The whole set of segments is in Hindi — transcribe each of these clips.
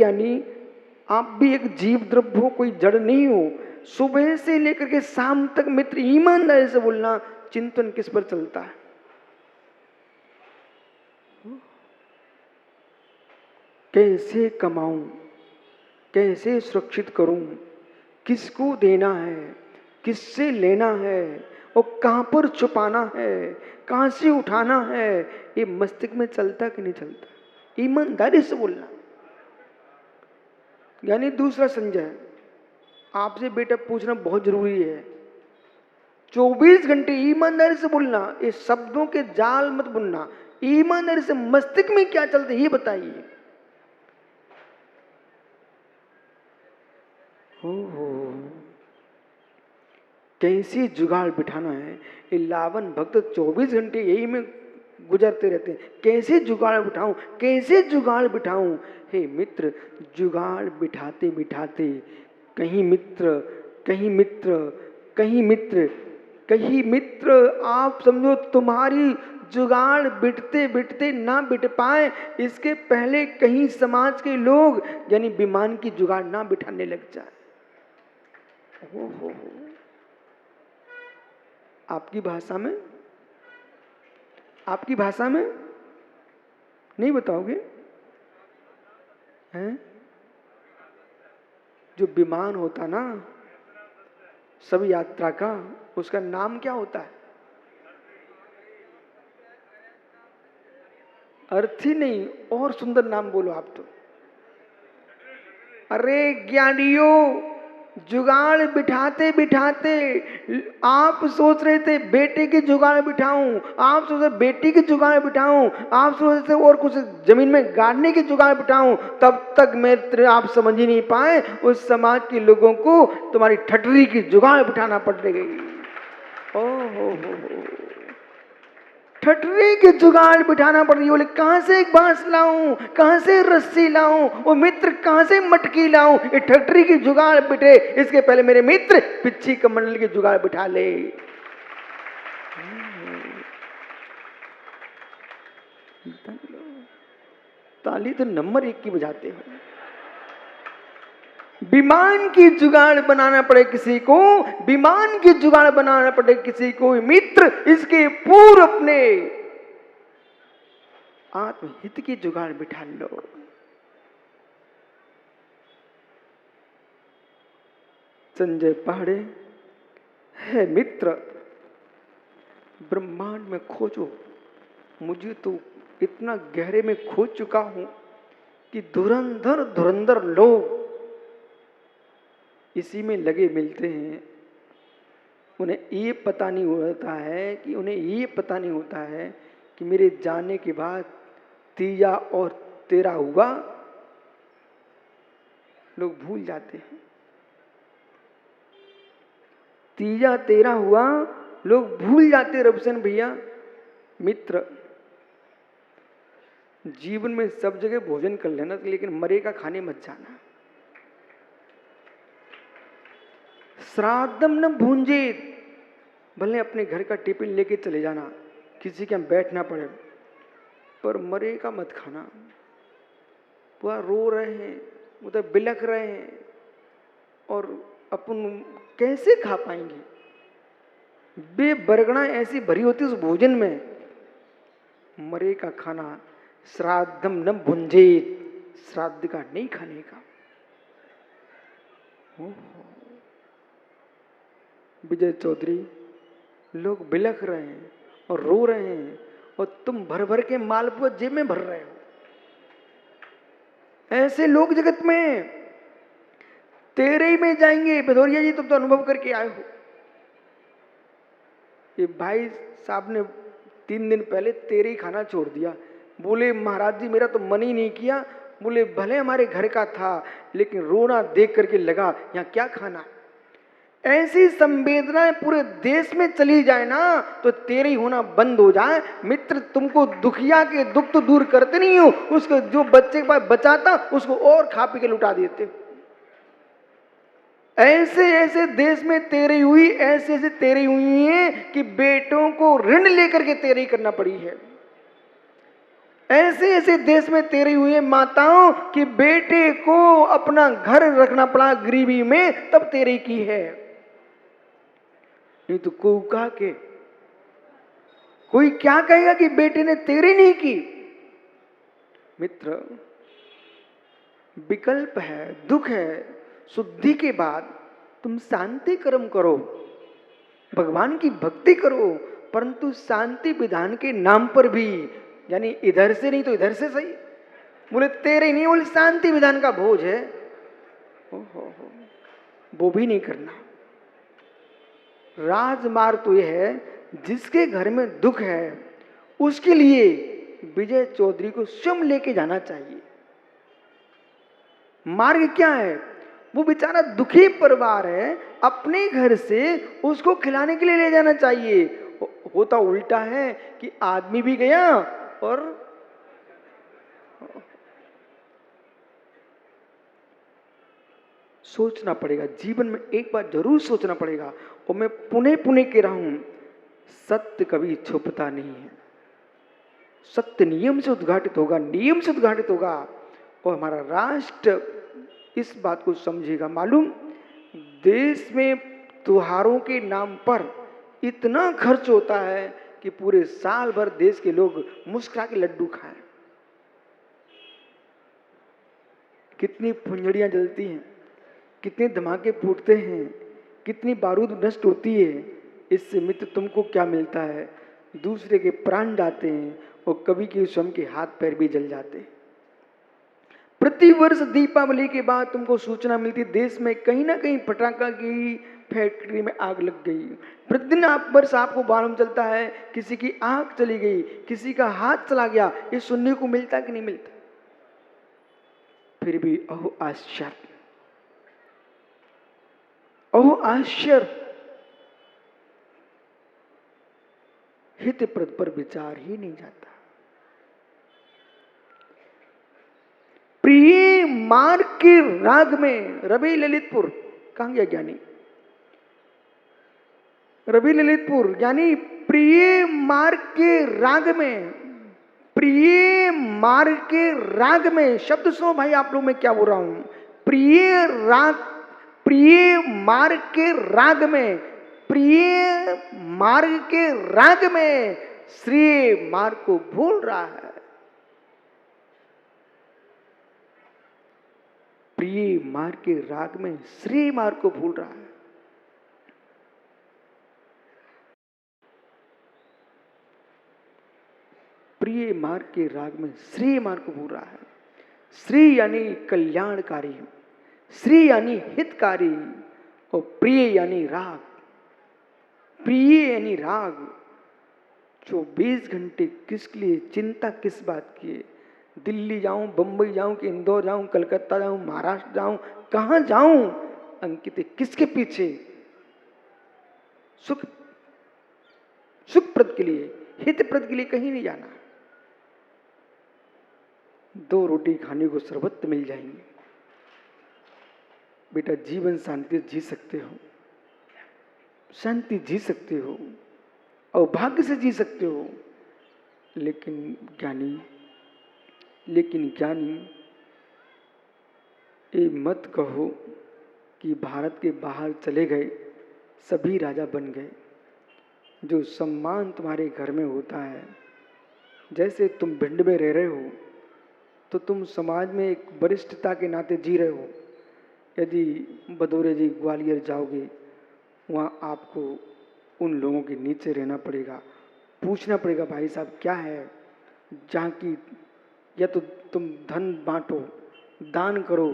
ज्ञानी, आप भी एक जीव द्रव्य हो, कोई जड़ नहीं हो। सुबह से लेकर के शाम तक मित्र ईमानदारी से बोलना, चिंतन किस पर चलता है? कैसे कमाऊं, कैसे सुरक्षित करूं, किसको देना है, किससे लेना है, और कहां पर छुपाना है, कहां से उठाना है, ये मस्तिष्क में चलता कि नहीं चलता? ईमानदारी से बोलना। यानी दूसरा संजय, आपसे बेटा पूछना बहुत जरूरी है, 24 घंटे ईमानदारी से बोलना, ये शब्दों के जाल मत बुनना। ईमानदारी से मस्तिष्क में क्या चलता है ये बताइए। हो कैसी जुगाड़ बिठाना है, ये लावन भक्त 24 घंटे यही में गुजरते रहते हैं। कैसे जुगाड़ बिठाऊं, कैसे जुगाड़ बिठाऊं? हे मित्र, जुगाड़ बिठाते बिठाते कहीं मित्र, कहीं मित्र, कहीं मित्र, कहीं मित्र, आप समझो तुम्हारी जुगाड़ बिटते बिटते ना बिट पाए, इसके पहले कहीं समाज के लोग यानी विमान की जुगाड़ ना बिठाने लग जाए। हो आपकी भाषा में, आपकी भाषा में नहीं बताओगे? हैं? जो विमान होता ना सब यात्रा का, उसका नाम क्या होता है? अर्थी नहीं, और सुंदर नाम बोलो आप तो। अरे ज्ञानियों, जुगाड़ बिठाते बिठाते आप सोच रहे थे बेटे की जुगाड़ बिठाऊं, आप सोच रहे बेटी की जुगाड़ बिठाऊं, आप सोच रहे थे और कुछ जमीन में गाड़ने की जुगाड़ बिठाऊं, तब तक मित्र आप समझ ही नहीं पाए उस समाज के लोगों को तुम्हारी ठटरी की जुगाड़ बिठाना पड़ गई। हो ठटरी की जुगाड़ बिठाना पड़ रही। बोले कहां से एक बांस लाऊं, कहां से रस्सी लाऊं, वो मित्र कहां से मटकी लाऊं, ये ठटरी की जुगाड़ बिठे, इसके पहले मेरे मित्र पिच्छी कमंडल की जुगाड़ बिठा ले। ताली तो नंबर 1 की बजाते हो। विमान की जुगाड़ बनाना पड़े किसी को, विमान की जुगाड़ बनाना पड़े किसी को, मित्र इसके पूर्व अपने आत्महित की जुगाड़ बिठा लो। संजय पहाड़े, है मित्र ब्रह्मांड में खोजो, मुझे तो इतना गहरे में खोज चुका हूं कि धुरंधर धुरंधर लोग इसी में लगे मिलते हैं। उन्हें ये पता नहीं होता है कि उन्हें ये पता नहीं होता है कि मेरे जाने के बाद तीजा और तेरा हुआ, लोग भूल जाते हैं। तीजा तेरा हुआ लोग भूल जाते। रविशन भैया, मित्र जीवन में सब जगह भोजन कर लेना, लेकिन मरे का खाने मत जाना। श्राद्धम न भूंजे, भले अपने घर का टिफिन लेके चले जाना, किसी के यहाँ बैठना पड़े, पर मरे का मत खाना। वह रो रहे हैं, मतलब बिलख रहे हैं, और अपन कैसे खा पाएंगे? बेबरगना ऐसी भरी होती उस भोजन में। मरे का खाना, श्राद्धम न भुंजे, श्राद्ध का नहीं खाने का। विजय चौधरी, लोग बिलख रहे हैं और रो रहे हैं, और तुम भर भर के मालपुआ जेब में भर रहे हो। ऐसे लोग जगत में तेरे ही में जाएंगे। भदौरिया जी, तुम तो अनुभव करके आए हो। ये भाई साहब ने 3 दिन पहले तेरे ही खाना छोड़ दिया। बोले महाराज जी, मेरा तो मन ही नहीं किया। बोले भले हमारे घर का था, लेकिन रोना देख करके लगा यहाँ क्या खाना। ऐसी संवेदनाएं पूरे देश में चली जाए ना, तो तेरे ही होना बंद हो जाए। मित्र, तुमको दुखिया के दुख तो दूर करते नहीं हो, उसको जो बच्चे के पास बचाता उसको और खा पी के लुटा देते। ऐसे ऐसे देश में तेरे हुई, ऐसे ऐसे तेरे हुई है कि बेटों को ऋण लेकर के तेरे ही करना पड़ी है। ऐसे ऐसे देश में तेरी हुई है माताओं कि बेटे को अपना घर रखना पड़ा गरीबी में, तब तेरे की है। नहीं तो कौका के कोई क्या कहेगा कि बेटे ने तेरी नहीं की। मित्र, विकल्प है, दुख है, शुद्धि के बाद तुम शांति कर्म करो, भगवान की भक्ति करो, परंतु शांति विधान के नाम पर भी, यानी इधर से नहीं तो इधर से सही, बोले तेरे नहीं, बोले शांति विधान का भोज है, हो, वो भी नहीं करना। राजमार्ग तो यह है, जिसके घर में दुख है उसके लिए विजय चौधरी को स्वयं लेके जाना चाहिए। मार्ग क्या है? वो बेचारा दुखी परिवार है, अपने घर से उसको खिलाने के लिए ले जाना चाहिए। होता उल्टा है कि आदमी भी गया और सोचना पड़ेगा, जीवन में एक बार जरूर सोचना पड़ेगा। और मैं पुणे पुणे कह रहा हूं, सत्य कभी छुपता नहीं है, सत्य नियम से उद्घाटित होगा, नियम से उद्घाटित होगा। और हमारा राष्ट्र इस बात को समझेगा। मालूम, देश में त्योहारों के नाम पर इतना खर्च होता है कि पूरे साल भर देश के लोग मुस्कुरा के लड्डू खाएं। कितनी फुंजड़ियां जलती हैं, कितने धमाके फूटते हैं, कितनी बारूद नष्ट होती है। इससे मित्र तुमको क्या मिलता है? दूसरे के प्राण जाते हैं और कभी के स्वयं के हाथ पैर भी जल जाते हैं। प्रतिवर्ष दीपावली के बाद तुमको सूचना मिलती, देश में कहीं ना कहीं पटाखा की फैक्ट्री में आग लग गई। प्रतिदिन वर्ष आपको मालूम चलता है किसी की आंख चली गई, किसी का हाथ चला गया। ये सुनने को मिलता कि नहीं मिलता? फिर भी अहो आश्चर्य, अहो आश्चर्य, हित प्रद पर विचार ही नहीं जाता। प्रिय मार्ग के राग में, रवि ललितपुर, कहां गया ज्ञानी? रवि ललितपुर यानी प्रिय मार्ग के राग में, प्रिय मार्ग के राग में, शब्द सुनो भाई आप लोग मैं क्या बोल रहा हूं। प्रिय राग, प्रिय मार्ग के राग में, प्रिय मार्ग के राग में श्री मार्ग को भूल रहा है। प्रिय मार्ग के राग में श्री मार्ग को भूल रहा है। प्रिय मार्ग के राग में श्री मार्ग को भूल रहा है। श्री यानी कल्याणकारी, श्री यानी हितकारी, और प्रिय यानी राग। प्रिय यानी राग। 24 घंटे किस लिए, चिंता किस बात की है? दिल्ली जाऊं, बंबई जाऊं कि इंदौर जाऊं, कलकत्ता जाऊं, महाराष्ट्र जाऊं, कहां जाऊं? अंकित किसके पीछे? सुख, सुखप्रद के लिए, हितप्रद के लिए कहीं नहीं जाना। 2 रोटी खाने को सर्वत्र मिल जाएंगे। बेटा जीवन शांति जी सकते हो, शांति जी सकते हो और भाग्य से जी सकते हो, लेकिन ज्ञानी ये मत कहो कि भारत के बाहर चले गए सभी राजा बन गए। जो सम्मान तुम्हारे घर में होता है, जैसे तुम भिंड में रह रहे हो तो तुम समाज में एक वरिष्ठता के नाते जी रहे हो। यदि भदौरे जी ग्वालियर जाओगे, वहाँ आपको उन लोगों के नीचे रहना पड़ेगा, पूछना पड़ेगा भाई साहब क्या है, जहाँ की या तो तुम धन बांटो, दान करो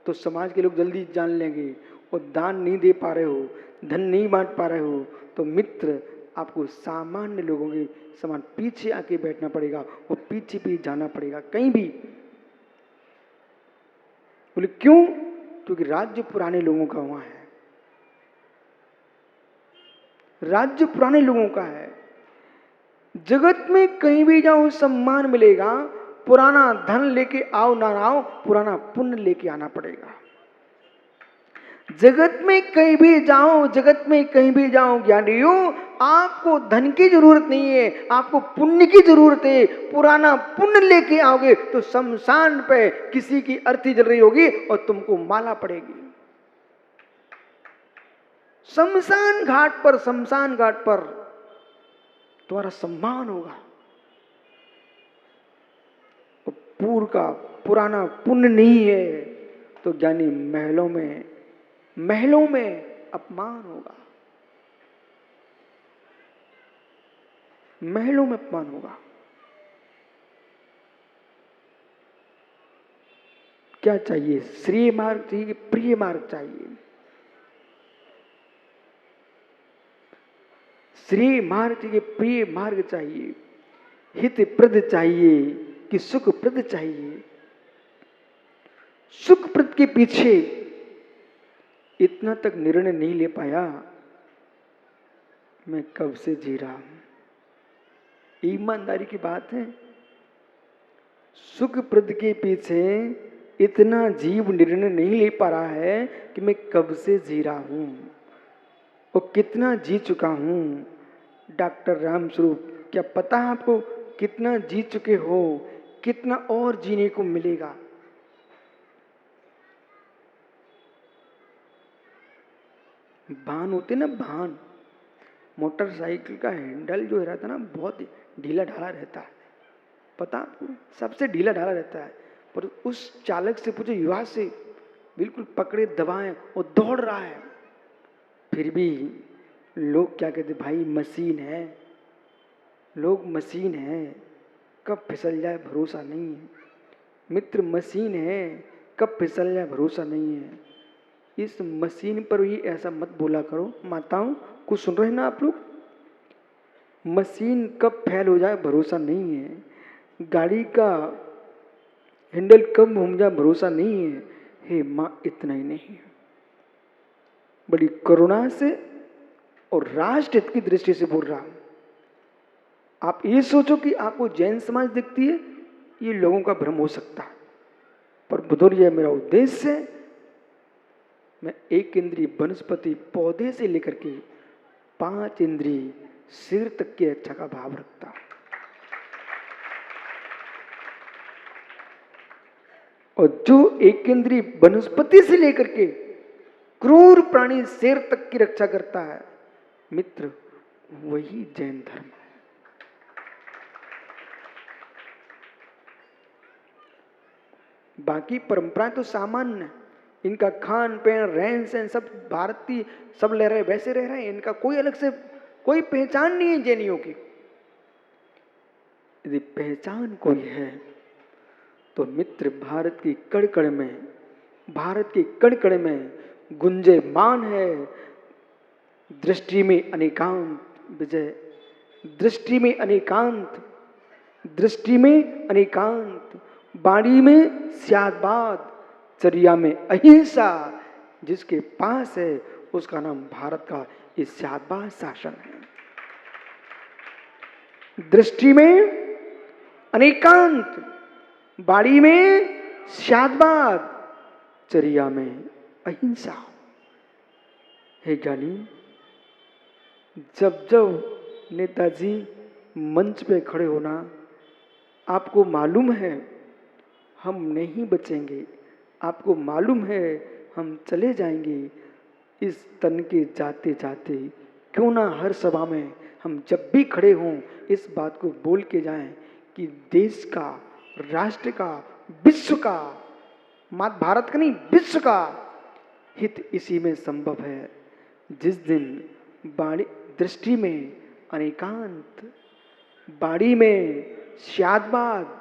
तो समाज के लोग जल्दी जान लेंगे, और दान नहीं दे पा रहे हो, धन नहीं बांट पा रहे हो, तो मित्र आपको सामान्य लोगों के समान पीछे आके बैठना पड़ेगा और पीछे जाना पड़ेगा कहीं भी। बोले क्यों? क्योंकि राज्य पुराने लोगों का वहां है, राज्य पुराने लोगों का है। जगत में कहीं भी जाओ सम्मान मिलेगा, पुराना धन लेके आओ ना आओ, पुराना पुण्य लेके आना पड़ेगा। जगत में कहीं भी जाओ, जगत में कहीं भी जाओ ज्ञानियों, आपको धन की जरूरत नहीं है, आपको पुण्य की जरूरत है। पुराना पुण्य लेके आओगे तो शमशान पे किसी की अर्थी जल रही होगी और तुमको माला पड़ेगी। शमशान घाट पर तुम्हारा सम्मान होगा। पूर्व का पुराना पुण्य नहीं है तो ज्ञानी महलों में अपमान होगा, महलों में अपमान होगा। क्या चाहिए? श्रेय मार्ग चाहिए कि प्रिय मार्ग चाहिए? श्रेय मार्ग चाहिए, प्रिय मार्ग चाहिए? हितप्रद चाहिए कि सुखप्रद चाहिए? सुखप्रद के पीछे इतना तक निर्णय नहीं ले पाया, मैं कब से जी रहा हूं। ईमानदारी की बात है। सुखप्रद के पीछे इतना जीव निर्णय नहीं ले पा रहा है कि मैं कब से जी रहा हूं और कितना जी चुका हूं। डॉक्टर रामस्वरूप, क्या पता है आपको कितना जी चुके हो, कितना और जीने को मिलेगा? भान होते ना, भान, मोटरसाइकिल का हैंडल जो रहता है ना, बहुत ढीला ढाला रहता है, पता आपको, सबसे ढीला ढाला रहता है। पर उस चालक से पूछो, युवा से, बिल्कुल पकड़े दबाए और दौड़ रहा है, फिर भी लोग क्या कहते, भाई मशीन है, लोग मशीन है, कब फिसल जाए भरोसा नहीं है। मित्र मशीन है, कब फिसल जाए भरोसा नहीं है। इस मशीन पर ही ऐसा मत बोला करो। माताओं, कुछ सुन रहे हैं ना आप लोग? मशीन कब फेल हो जाए भरोसा नहीं है। गाड़ी का हैंडल कब घूम जाए भरोसा नहीं है। हे माँ, इतना ही नहीं, बड़ी करुणा से और राष्ट्र हित की दृष्टि से बोल रहा हूं। आप ये सोचो कि आपको जैन समाज दिखती है, ये लोगों का भ्रम हो सकता है, पर बुधुर्य मेरा उद्देश्य है। मैं एक इंद्रिय वनस्पति पौधे से लेकर के 5 इंद्रिय सिर तक की रक्षा का भाव रखता हूं। और जो एक इंद्रिय वनस्पति से लेकर के क्रूर प्राणी शेर तक की रक्षा करता है मित्र, वही जैन धर्म है। बाकी परंपराएं तो सामान्य है, इनका खान पीन रहन सहन सब भारतीय, सब ले रहे वैसे रह रहे हैं, इनका कोई अलग से कोई पहचान नहीं है जैनियों की। यदि पहचान कोई है तो मित्र भारत की कड़ में, भारत की कड़ में गुंजयमान है, दृष्टि में अनेकांत विजय, दृष्टि में अनेकांत, दृष्टि में अनेकांत, बाणी में स्यादबाद, चर्या में अहिंसा। जिसके पास है उसका नाम भारत का ये स्यादबाद शासन है। दृष्टि में अनेकांत, बाड़ी में स्यादबाद, चर्या में अहिंसा। हे ज्ञानी, जब जब नेताजी मंच पे खड़े होना, आपको मालूम है हम नहीं बचेंगे, आपको मालूम है हम चले जाएंगे, इस तन के जाते जाते क्यों ना हर सभा में हम जब भी खड़े हों इस बात को बोल के जाएं कि देश का, राष्ट्र का, विश्व का, मात्र भारत का नहीं विश्व का हित इसी में संभव है। जिस दिन बाणी, दृष्टि में अनेकांत, बाड़ी में स्यादबाद,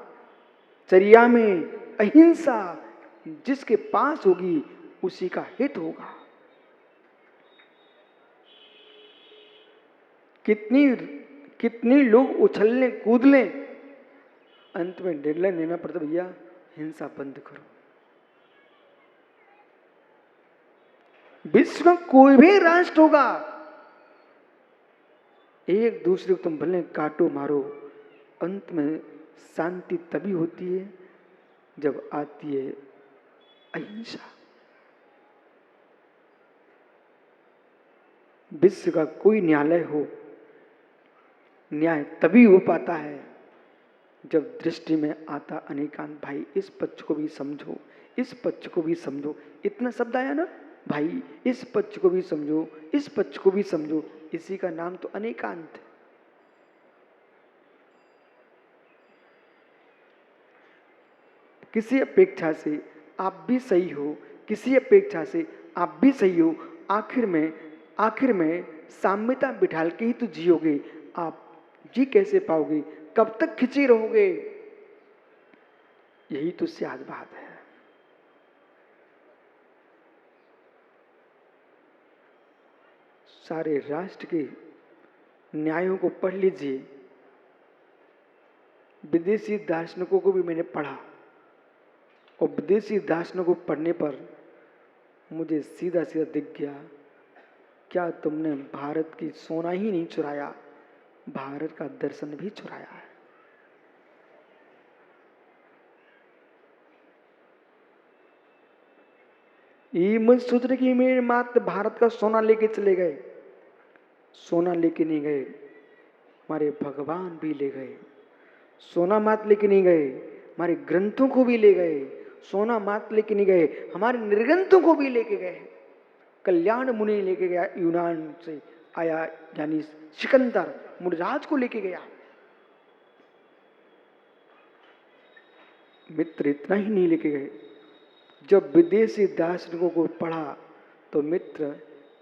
चर्या में अहिंसा जिसके पास होगी उसी का हित होगा। कितनी लोग उछलने कूदले, अंत में निर्णय लेना पड़ता, भैया हिंसा बंद करो। विश्व का कोई भी राष्ट्र होगा, एक दूसरे को तुम भले काटो मारो, अंत में शांति तभी होती है जब आती है अहिंसा। विश्व का कोई न्यायालय हो, न्याय तभी हो पाता है जब दृष्टि में आता अनेकांत। भाई इस पक्ष को भी समझो, इस पक्ष को भी समझो। इतना शब्द आया ना भाई, इस पक्ष को भी समझो, इस पक्ष को भी समझो, इसी का नाम तो अनेकांत है। किसी अपेक्षा से आप भी सही हो, किसी अपेक्षा से आप भी सही हो, आखिर में साम्यता बिठाल के ही तो जियोगे। आप जी कैसे पाओगे, कब तक खिंचे रहोगे? यही तो सियाद बात है। सारे राष्ट्र के न्यायों को पढ़ लीजिए। विदेशी दार्शनिकों को भी मैंने पढ़ा, और विदेशी दार्शनिकों को पढ़ने पर मुझे सीधा सीधा दिख गया, क्या तुमने भारत की सोना ही नहीं चुराया, भारत का दर्शन भी चुराया है। ये मत सोच रहे कि मेरे मात्र भारत का सोना लेके चले गए। सोना लेके नहीं गए, हमारे भगवान भी ले गए। सोना मात लेके नहीं गए, हमारे ग्रंथों को भी ले गए। सोना मात लेके नहीं गए, हमारे निर्ग्रंथों को भी लेके गए। कल्याण मुनि लेके गया, यूनान से आया, यानी सिकंदर मुरराज को लेके गया। मित्र इतना ही नहीं लेके गए, जब विदेशी दार्शनिकों को पढ़ा तो मित्र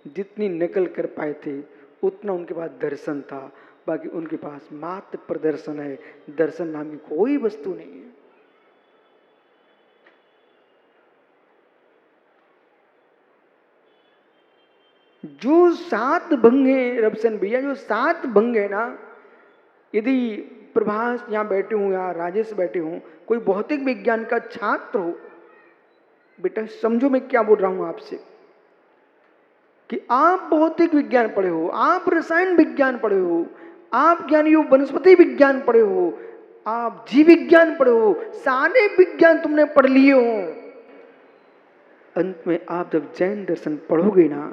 जितनी नकल कर पाए थे उतना उनके पास दर्शन था, बाकी उनके पास मात्र प्रदर्शन है, दर्शन नाम की कोई वस्तु नहीं है। जो 7 भंग है रबसन भैया, जो 7 भंग है ना, यदि प्रभास यहाँ बैठे हूं या राजेश बैठे हूं, कोई भौतिक विज्ञान का छात्र हो, बेटा समझो मैं क्या बोल रहा हूं आपसे, कि आप भौतिक विज्ञान पढ़े हो, आप रसायन विज्ञान पढ़े हो, आप ज्ञानी हो वनस्पति विज्ञान पढ़े हो, आप जीव विज्ञान पढ़े हो, सारे विज्ञान तुमने पढ़ लिए हो, अंत में आप जब जैन दर्शन पढ़ोगे ना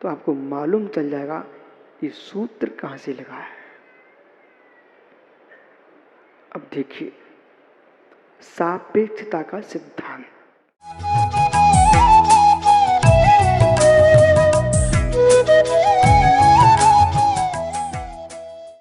तो आपको मालूम चल जाएगा ये सूत्र कहां से लगा है। अब देखिए, सापेक्षता का सिद्धांत,